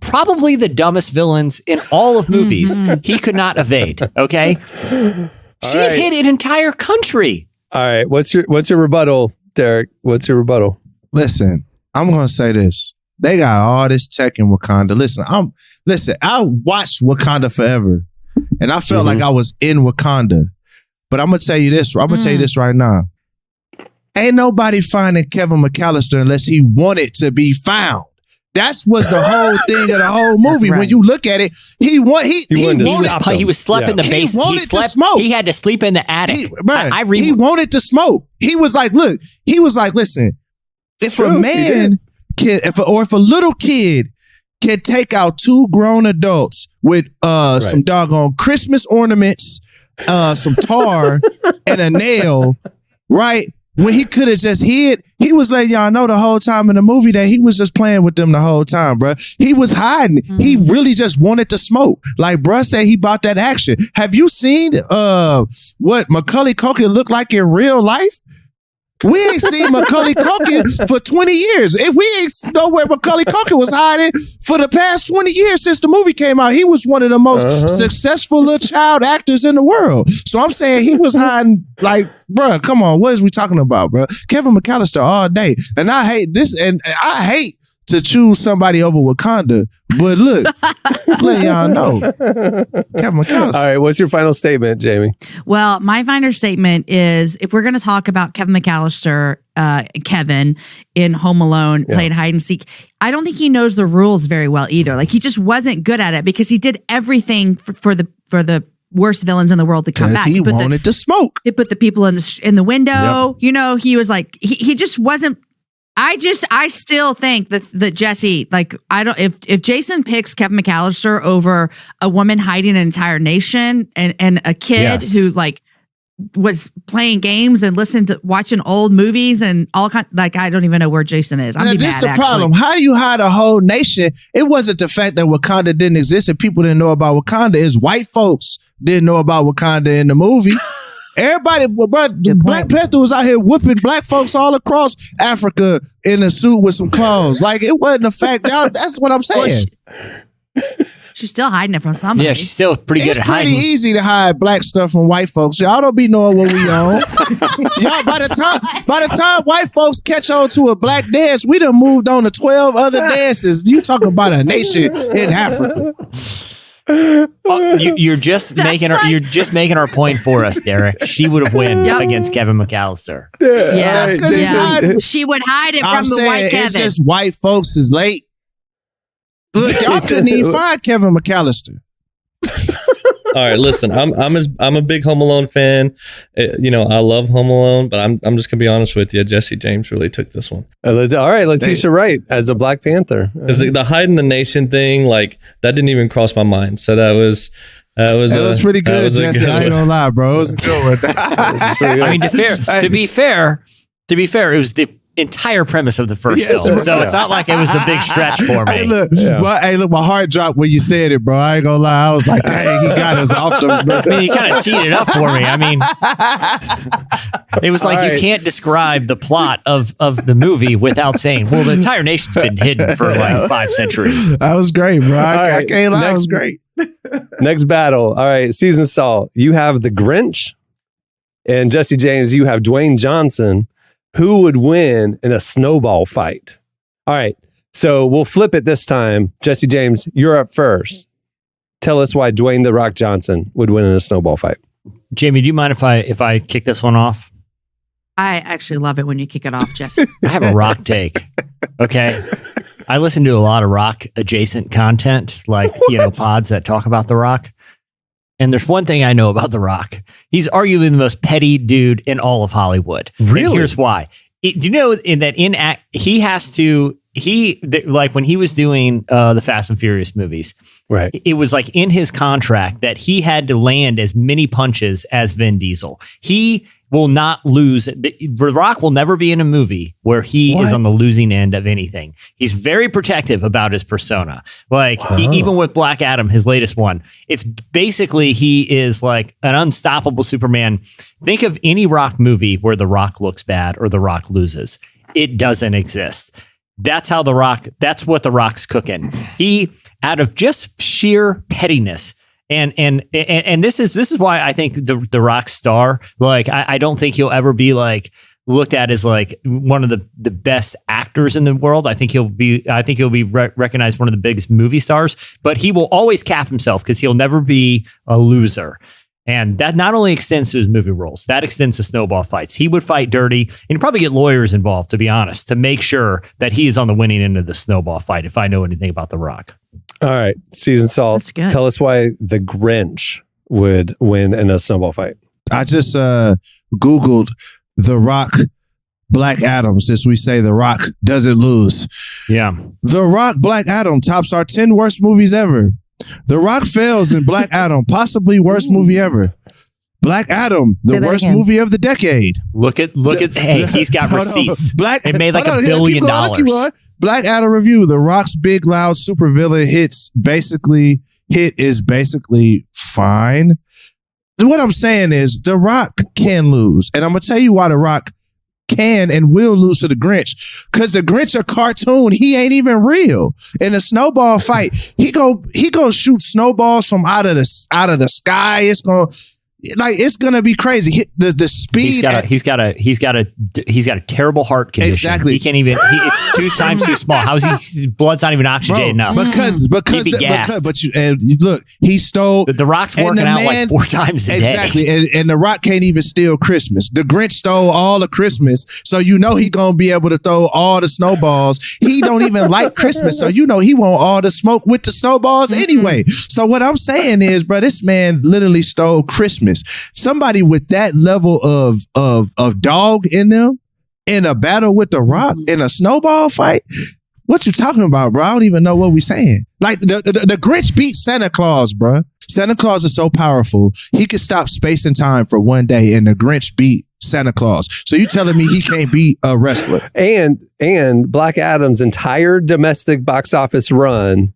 probably the dumbest villains in all of movies? He could not evade. Okay, she had hit an entire country. All right, what's your rebuttal, Derek, what's your rebuttal? Listen, I'm gonna say this. They got all this tech in Wakanda. Listen, I watched Wakanda Forever, and I felt like I was in Wakanda. But I'm gonna tell you this. I'm gonna tell you this right now. Ain't nobody finding Kevin McAllister unless he wanted to be found. That's was the whole thing of the whole movie. Right. When you look at it, he was slept in the basement. He slept. Smoke. He had to sleep in the attic. He wanted to smoke. He was like, look. He was like, listen. If a man can, if a little kid can take out two grown adults with some doggone Christmas ornaments, some tar, and a nail, right? When he could have just hid, he was letting y'all know the whole time in the movie that he was just playing with them the whole time, bro. He was hiding. He really just wanted to smoke. Like bruh said, he bought that action. Have you seen what Macaulay Culkin looked like in real life? We ain't seen Macaulay Culkin for 20 years. We ain't know where Macaulay Culkin was hiding for the past 20 years since the movie came out. He was one of the most successful little child actors in the world. So I'm saying he was hiding like, bro, come on. What is we talking about, bro? Kevin McAllister all day. And I hate this. And I hate to choose somebody over Wakanda. But look, let y'all know. Kevin McAllister. All right, what's your final statement, Jamie? Well, my final statement is if we're going to talk about Kevin McAllister, Kevin in Home Alone playing hide and seek, I don't think he knows the rules very well either. Like he just wasn't good at it because he did everything for the worst villains in the world to come back. He wanted to smoke. He put the people in the window. Yep. You know, he was like he just wasn't. I still think that Jesse, like, if Jason picks Kevin McAllister over a woman hiding an entire nation and a kid who like was playing games and watching old movies and all kind, like, I don't even know where Jason is. I'm this the problem. How you hide a whole nation? It wasn't the fact that Wakanda didn't exist and people didn't know about Wakanda. It's white folks didn't know about Wakanda in the movie. Everybody, but Black Panther was out here whooping black folks all across Africa in a suit with some clothes. Like it wasn't a fact. That's what I'm saying. She's still hiding it from somebody. Yeah, she's still pretty good at hiding. It's pretty easy to hide black stuff from white folks. Y'all don't be knowing what we own. Y'all, by the time white folks catch on to a black dance, we done moved on to 12 other dances. You talking about a nation in Africa. You're just making our point for us, Derek. She would have won against Kevin McAllister. She would hide it from the white Kevin. It's just white folks is late. Look, y'all couldn't even find Kevin McAllister. All right, listen. I'm a big Home Alone fan. I love Home Alone, but I'm just gonna be honest with you. Jesse James really took this one. All right, Letitia Wright as a Black Panther. Because the hiding the nation thing, like that didn't even cross my mind. So that was pretty good, Jesse. I ain't gonna lie, bro. It was a good one. I mean, to be fair, it was the entire premise of the first film. So it's not like it was a big stretch for me. Hey, look, my heart dropped when you said it, bro. I ain't gonna lie. I was like, dang, he got us off the... I mean, he kind of teed it up for me. I mean, it was like you can't describe the plot of the movie without saying, well, the entire nation's been hidden for like 5 centuries. That was great, bro. I can't lie. That was great. Next battle. All right, Seasoned Salt. You have the Grinch, and Jesse James, you have Dwayne Johnson. Who would win in a snowball fight? All right, so we'll flip it this time. Jesse James, you're up first. Tell us why Dwayne "The Rock" Johnson would win in a snowball fight. Jamie, do you mind if I kick this one off? I actually love it when you kick it off, Jesse. I have a Rock take. Okay. I listen to a lot of Rock adjacent content, like, pods that talk about The Rock. And there's one thing I know about The Rock. He's arguably the most petty dude in all of Hollywood. Really? And here's why. Do you know like when he was doing the Fast and Furious movies, right? It was like in his contract that he had to land as many punches as Vin Diesel. He will not lose. The Rock will never be in a movie where he is on the losing end of anything. He's very protective about his persona. Like even with Black Adam, his latest one, it's basically he is like an unstoppable Superman. Think of any Rock movie where The Rock looks bad or The Rock loses. It doesn't exist. That's what The Rock's cooking. He, out of just sheer pettiness, and this is why I think the Rock star, like I don't think he'll ever be like looked at as like one of the best actors in the world. I think he'll be recognized one of the biggest movie stars, but he will always cap himself because he'll never be a loser. And that not only extends to his movie roles, that extends to snowball fights. He would fight dirty and probably get lawyers involved, to be honest, to make sure that he is on the winning end of the snowball fight, if I know anything about The Rock. All right, Seasoned Salt, tell us why the Grinch would win in a snowball fight. I just Googled The Rock Black Adam, since we say The Rock doesn't lose. Yeah. The Rock Black Adam tops our 10 worst movies ever. The Rock fails in Black Adam, possibly worst movie ever. Black Adam, the worst movie of the decade. Look at hey, he's got receipts. It made like $1 billion. Black Adam review. The Rock's big, loud supervillain hit is basically fine. What I'm saying is The Rock can lose. And I'm going to tell you why The Rock can and will lose to the Grinch, because the Grinch a cartoon. He ain't even real. In a snowball fight, he go shoot snowballs from out of the sky. It's gonna be crazy. The speed. He's got a terrible heart condition. Exactly. He can't even. It's 2 times too small. How's his blood's not even oxygenated enough? Because you look, he stole. The Rock's working out like 4 times a day. Exactly, and The Rock can't even steal Christmas. The Grinch stole all of Christmas, so he gonna be able to throw all the snowballs. He don't even like Christmas, so he want all the smoke with the snowballs anyway. So what I'm saying is, bro, this man literally stole Christmas. Somebody with that level of dog in them in a battle with The Rock in a snowball fight. What you talking about, bro? I don't even know what we saying. Like the Grinch beat Santa Claus, bro. Santa Claus is so powerful. He could stop space and time for one day, and the Grinch beat Santa Claus. So you telling me he can't beat a wrestler? And Black Adam's entire domestic box office run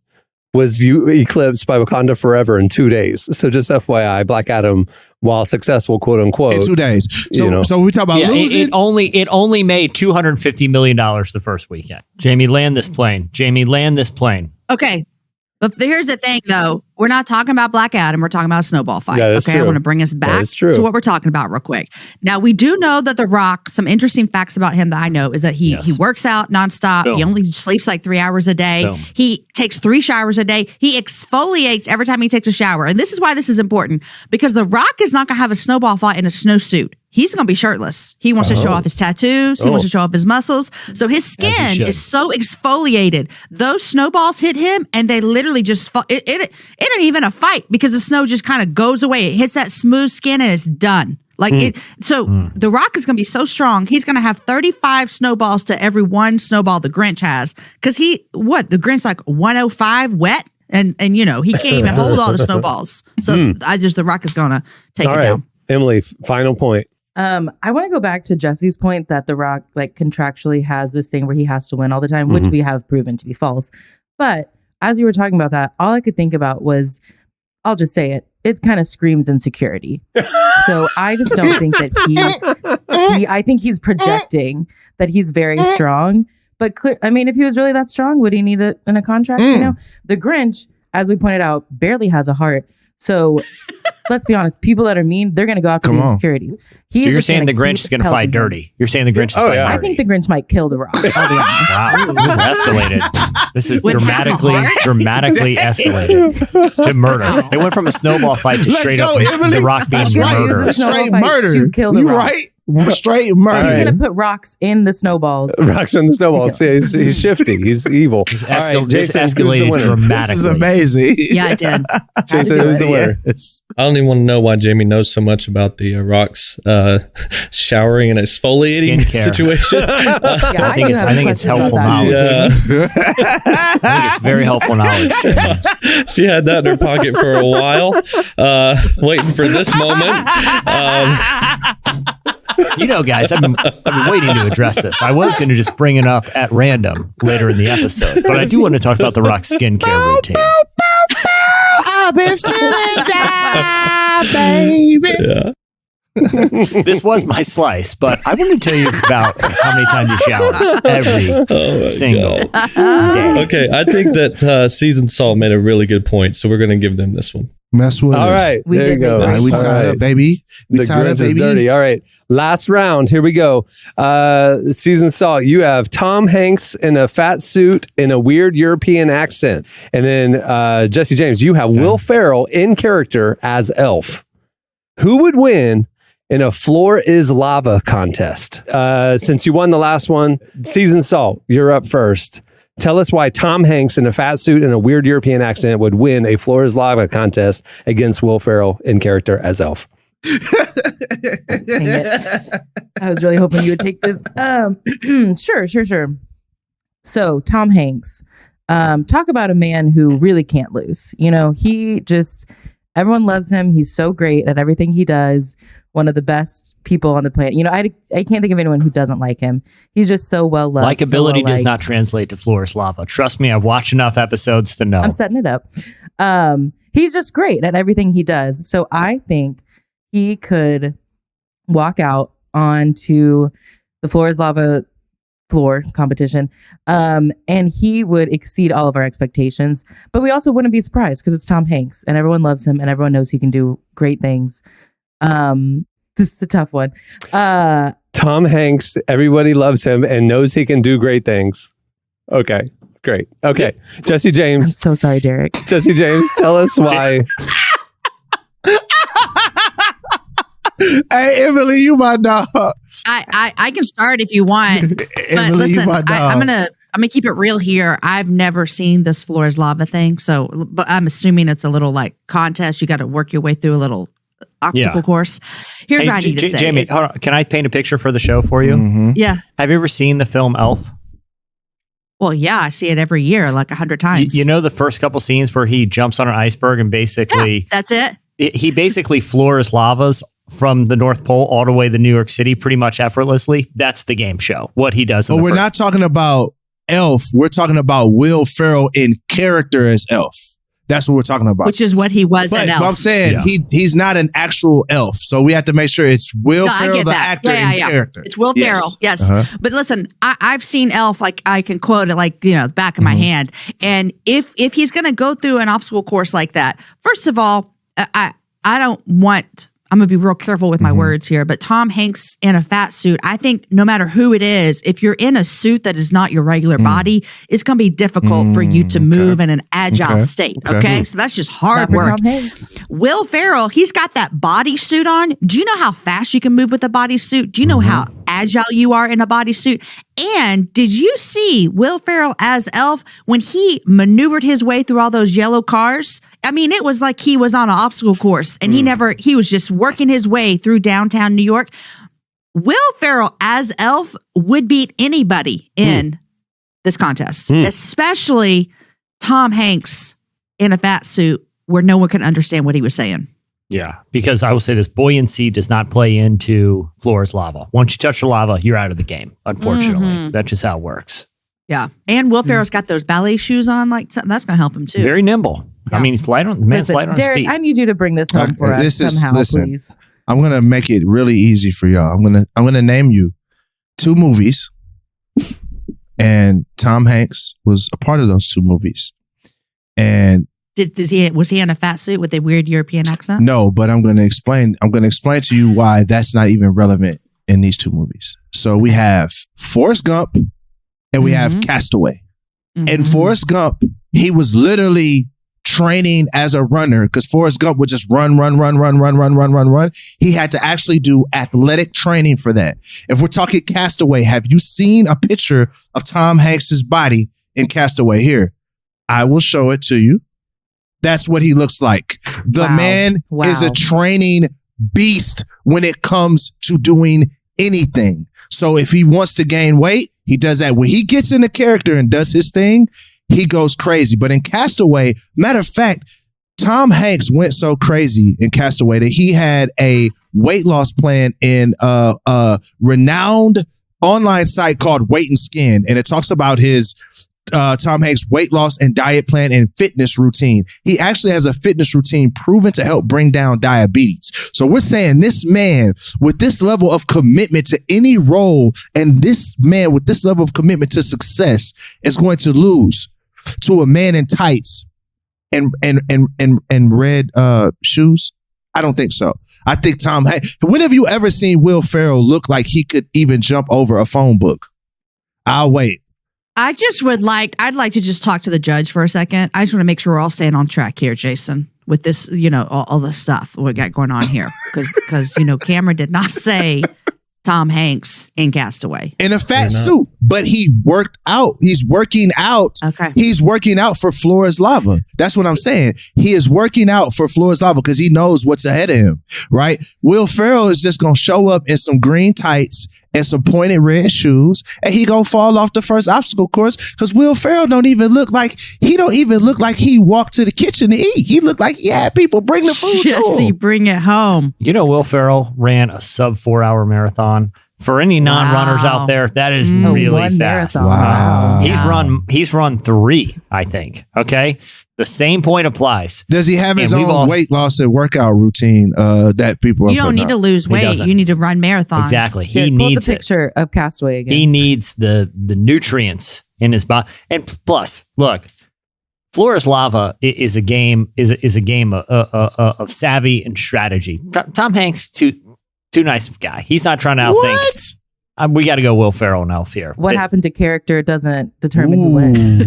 was eclipsed by Wakanda Forever in 2 days. So just FYI, Black Adam, while successful, quote unquote, in 2 days. So we talk about losing. It only made $250 million the first weekend. Jamie, land this plane. Okay. But here's the thing, though. We're not talking about Black Adam. We're talking about a snowball fight. Yeah, okay. True. I want to bring us back to what we're talking about real quick. Now, we do know that The Rock, some interesting facts about him that I know is that he works out nonstop. Boom. He only sleeps like 3 hours a day. Boom. He takes 3 showers a day. He exfoliates every time he takes a shower. And this is why this is important, because The Rock is not going to have a snowball fight in a snowsuit. He's going to be shirtless. He wants to show off his tattoos. He wants to show off his muscles. So his skin is so exfoliated. Those snowballs hit him and they literally just fall. It ain't even a fight because the snow just kind of goes away. It hits that smooth skin and it's done. The Rock is going to be so strong. He's going to have 35 snowballs to every 1 snowball the Grinch has. Because the Grinch's like 105 wet. And he can't even hold all the snowballs. So The Rock is going to take it down. Emily, final point. I want to go back to Jesse's point that The Rock contractually has this thing where he has to win all the time, which we have proven to be false. But as you were talking about that, all I could think about was, I'll just say it kind of screams insecurity. So I just don't think that I think he's projecting that he's very strong. But if he was really that strong, would he need it in a contract? The Grinch, as we pointed out, barely has a heart. So let's be honest, people that are mean, they're going to go after the insecurities. So you're saying the Grinch is going to fight dirty. You're saying the Grinch is fighting dirty. I think the Grinch might kill The Rock. Wow, this escalated. This is dramatically escalated to murder. They went from a snowball fight to straight up The Rock being murdered. Straight murder. To kill The Rock. Right? Straight murder. He's going to put rocks in the snowballs. Rocks in the snowballs. He's shifty. He's evil. This escalated dramatically. This is amazing. Yeah, it did. Jason, who's the winner? I don't even want to know why Jamie knows so much about the Rock's showering and exfoliating situation. I think it's helpful knowledge. I think it's very helpful knowledge. She had that in her pocket for a while, waiting for this moment. Guys, I've been waiting to address this. I was going to just bring it up at random later in the episode, but I do want to talk about The Rock's skincare routine. I've been feeling down, baby. Yeah. This was my slice, but I want to tell you about how many times he showers every single day. Okay, I think that Seasoned Salt made a really good point, so we're going to give them this one. Mess with All us. right. We there did you go. make All right, we All tied right. up, baby. We The tied up, Grinch is baby. dirty. All right. Last round. Here we go. Season Salt. You have Tom Hanks in a fat suit in a weird European accent. And then Jesse James, you have Will Ferrell in character as Elf. Who would win in a floor is lava contest? Since you won the last one, Season Salt, you're up first. Tell us why Tom Hanks in a fat suit and a weird European accent would win a floor is lava contest against Will Ferrell in character as Elf. Dang it. I was really hoping you would take this. Sure. So Tom Hanks, talk about a man who really can't lose. You know, everyone loves him. He's so great at everything he does. One of the best people on the planet. You know, I can't think of anyone who doesn't like him. He's just so well loved. Likability does not translate to floor is lava. Trust me, I've watched enough episodes to know. I'm setting it up. He's just great at everything he does. So I think he could walk out onto the floor is lava floor competition, and he would exceed all of our expectations. But we also wouldn't be surprised because it's Tom Hanks and everyone loves him and everyone knows he can do great things. This is the tough one. Tom Hanks, everybody loves him and knows he can do great things. Okay, great. Okay, Jesse I'm James. so sorry, Derek. Jesse James, tell us why. Hey, Emily, you my dog. I can start if you want. But Emily, you listen, my dog. I'm gonna keep it real here. I've never seen this floor is lava thing, but I'm assuming it's a little like contest. You got to work your way through a little obstacle course. Here's what I need to say. Jamie, hold on. Can I paint a picture for the show for you? Mhm. Yeah. Have you ever seen the film Elf? Well, yeah, I see it every year, like 100 times. You know the first couple scenes where he jumps on an iceberg and basically that's it. he basically floors lavas from the North Pole all the way to New York City pretty much effortlessly. That's the game show. What he does. But we're not talking about Elf. We're talking about Will Ferrell in character as Elf. That's what we're talking about. Which is what he was in Elf. But I'm saying he's not an actual elf. So we have to make sure it's Will Ferrell, the actor in character. It's Will Ferrell, yes. Uh-huh. But listen, I've seen Elf, like I can quote it like, the back of my hand. And if he's going to go through an obstacle course like that, first of all, I don't want... I'm going to be real careful with my words here, but Tom Hanks in a fat suit, I think no matter who it is, if you're in a suit that is not your regular body, it's going to be difficult for you to move in an agile state. Okay. So that's just hard work. Tom Hanks. Will Ferrell, he's got that body suit on. Do you know how fast you can move with a bodysuit? Do you know how agile you are in a bodysuit? And did you see Will Ferrell as Elf when he maneuvered his way through all those yellow cars? I mean, it was like he was on an obstacle course and he was just working his way through downtown New York. Will Ferrell as Elf would beat anybody in this contest, especially Tom Hanks in a fat suit where no one can understand what he was saying. Yeah, because I will say this, buoyancy does not play into floor is lava. Once you touch the lava, you're out of the game, unfortunately. That's just how it works. Yeah. And Will Ferrell's got those ballet shoes on. Like that's going to help him too. Very nimble. Yeah. I mean, he's light on the man's light on Derek, his feet. I need you to bring this home for us somehow, please. I'm gonna make it really easy for y'all. I'm gonna name you 2 movies, and Tom Hanks was a part of those 2 movies. And was he in a fat suit with a weird European accent? no, but I'm gonna explain to you why that's not even relevant in these 2 movies. So we have Forrest Gump and we have Castaway. And Forrest Gump, he was literally training as a runner because Forrest Gump would just run. He had to actually do athletic training for that. If we're talking Castaway, have you seen a picture of Tom Hanks's body in Castaway? Here, I will show it to you. That's what he looks like. The man is a training beast when it comes to doing anything. So if he wants to gain weight, he does that. When he gets in the character and does his thing, he goes crazy. But in Castaway, matter of fact, Tom Hanks went so crazy in Castaway that he had a weight loss plan in a renowned online site called Weight and Skin. And it talks about his Tom Hanks' weight loss and diet plan and fitness routine. He actually has a fitness routine proven to help bring down diabetes. So we're saying this man with this level of commitment to any role and this man with this level of commitment to success is going to lose to a man in tights and red shoes? I don't think so. I think Tom Hanks. When have you ever seen Will Ferrell look like he could even jump over a phone book? I'll wait. I'd like to just talk to the judge for a second. I just want to make sure we're all staying on track here, Jason, with this, all the stuff we got going on here. Because Cameron did not say Tom Hanks in Castaway. In a fat suit, but he worked out. He's working out. Okay. He's working out for Floor is Lava. That's what I'm saying. He is working out for Floor is Lava because he knows what's ahead of him, right? Will Ferrell is just going to show up in some green tights and some pointed red shoes, and he gonna fall off the first obstacle course because Will Ferrell don't even look like he walked to the kitchen to eat. He looked like he had people bring the food to Jesse, him. bring it home. Will Ferrell ran a sub 4 hour marathon. For any non-runners out there, that is really fast. Wow. He's run 3, I think. Okay. The same point applies. Does he have his own weight loss and workout routine that people are You don't need to lose weight. You need to run marathons. Exactly. He needs pull the picture of Castaway again. He needs the nutrients in his body. And plus, look, Floor is Lava is a game of savvy and strategy. Tom Hanks, too nice of a guy. He's not trying to outthink. What? We got to go Will Ferrell now here. What happened to character doesn't determine who wins.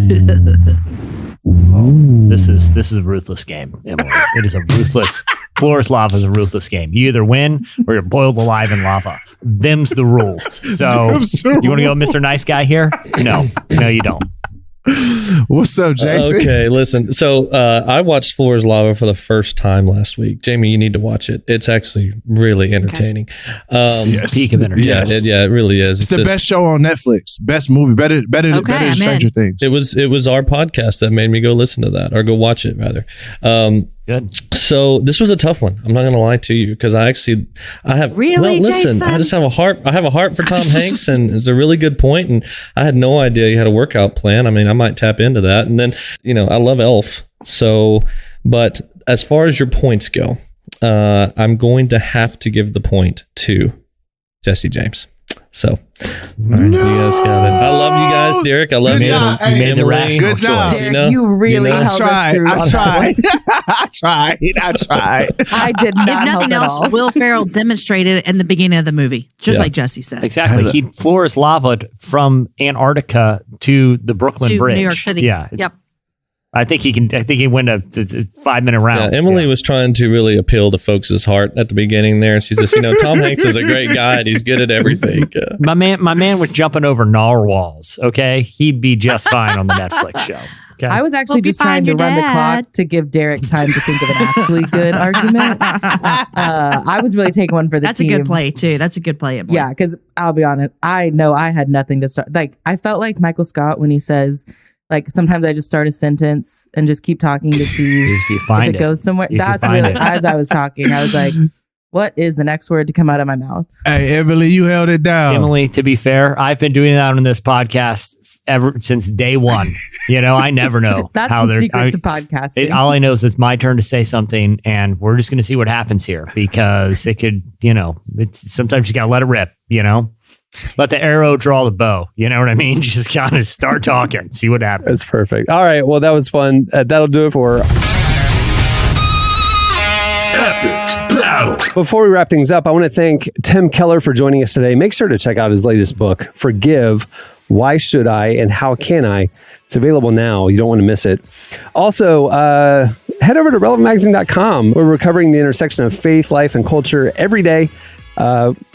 This is a ruthless game, Emily. It is a ruthless. Floor is Lava is a ruthless game. You either win or you're boiled alive in lava. Them's the rules. So, you want to go Mr. Nice Guy here? No, you don't. What's up, Jason? Okay, listen. So I watched Floor is Lava for the first time last week. Jamie, you need to watch it. It's actually really entertaining. Yes. Peak of entertainment. Yeah, it really is. It's the best show on Netflix. Best movie. Better than Stranger Things. It was our podcast that made me go listen to that, or go watch it rather. Good. So this was a tough one. I'm not going to lie to you because I have really. Listen, Jason? I just have a heart. I have a heart for Tom Hanks, and it's a really good point. And I had no idea you had a workout plan. I mean, I might tap into that. And then I love Elf. So, but as far as your points go, I'm going to have to give the point to Jesse James. So, all right, you guys got it. I love you guys, Derek. I love you. You made the rational Good job. choice. You really held us through. I tried. I did not. If nothing help else, at all. Will Ferrell demonstrated in the beginning of the movie, just like Jesse said. Exactly. He Floor is Lava from Antarctica to the Brooklyn To Bridge. New York City. Yeah. Yep. I think he went a 5-minute round. Yeah, Emily was trying to really appeal to folks' heart at the beginning there. She's just, Tom Hanks is a great guy. He's good at everything. My man was jumping over narwhals. Okay, he'd be just fine on the Netflix show. Okay? I was actually just trying to run the clock to give Derek time to think of an actually good argument. I was really taking one for the That's team. a good play too. That's a good play. Emily. Yeah, because I'll be honest, I know I had nothing to start. Like I felt like Michael Scott when he says, like sometimes I just start a sentence and just keep talking to see if you find if it goes somewhere. That's really as I was talking, I was like, what is the next word to come out of my mouth? Hey, Emily, you held it down. Emily, to be fair, I've been doing that on this podcast ever since day one. I never know. That's how the secret to podcasting. All I know is it's my turn to say something, and we're just going to see what happens here because it could, sometimes you got to let it rip, Let the arrow draw the bow. You know what I mean? Just kind of start talking, see what happens. That's perfect. All right. Well, that was fun. That'll do it for Epic Battle. Before we wrap things up, I want to thank Tim Keller for joining us today. Make sure to check out his latest book, Forgive, Why Should I and How Can I? It's available now. You don't want to miss it. Also, head over to relevantmagazine.com. We're covering the intersection of faith, life, and culture every day.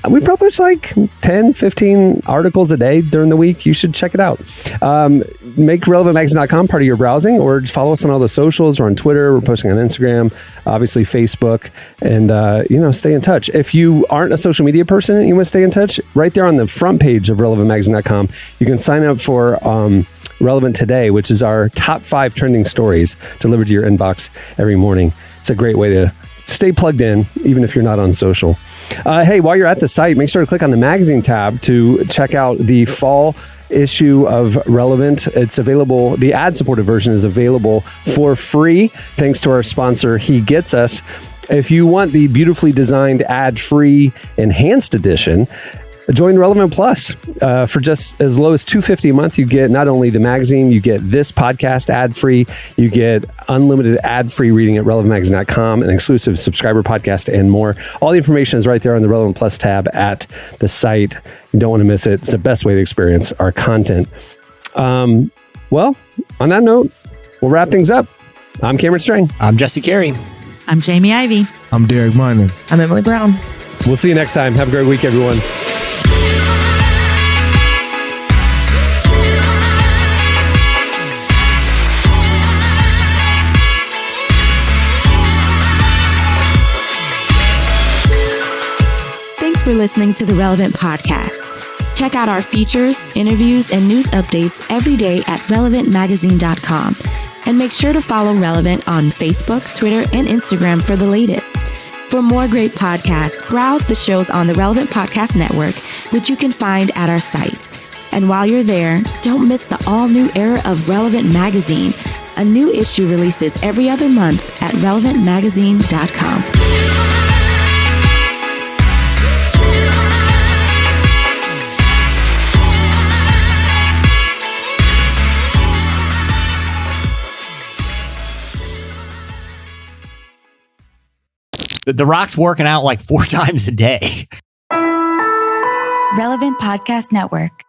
We publish like 10, 15 articles a day during the week. You should check it out. Make relevantmagazine.com part of your browsing, or just follow us on all the socials. We're on Twitter. We're posting on Instagram, obviously Facebook, and, stay in touch. If you aren't a social media person and you want to stay in touch, right there on the front page of relevantmagazine.com, you can sign up for Relevant Today, which is our top 5 trending stories delivered to your inbox every morning. It's a great way to stay plugged in, even if you're not on social. Hey, while you're at the site, make sure to click on the magazine tab to check out the fall issue of Relevant. It's available. The ad-supported version is available for free, thanks to our sponsor, He Gets Us. If you want the beautifully designed ad-free enhanced edition, join Relevant Plus. For just as low as $2.50 a month, you get not only the magazine, you get this podcast ad-free, you get unlimited ad-free reading at relevantmagazine.com, an exclusive subscriber podcast, and more. All the information is right there on the Relevant Plus tab at the site. You don't want to miss it. It's the best way to experience our content. Well, on that note, we'll wrap things up. I'm Cameron Strang. I'm Jesse Carey. I'm Jamie Ivey. I'm Derek Minor. I'm Emily Brown. We'll see you next time. Have a great week, everyone. Thanks for listening to the Relevant Podcast. Check out our features, interviews, and news updates every day at relevantmagazine.com. And make sure to follow Relevant on Facebook, Twitter, and Instagram for the latest. For more great podcasts, browse the shows on the Relevant Podcast Network, which you can find at our site. And while you're there, don't miss the all-new era of Relevant Magazine. A new issue releases every other month at relevantmagazine.com. The Rock's working out like 4 times a day. Relevant Podcast Network.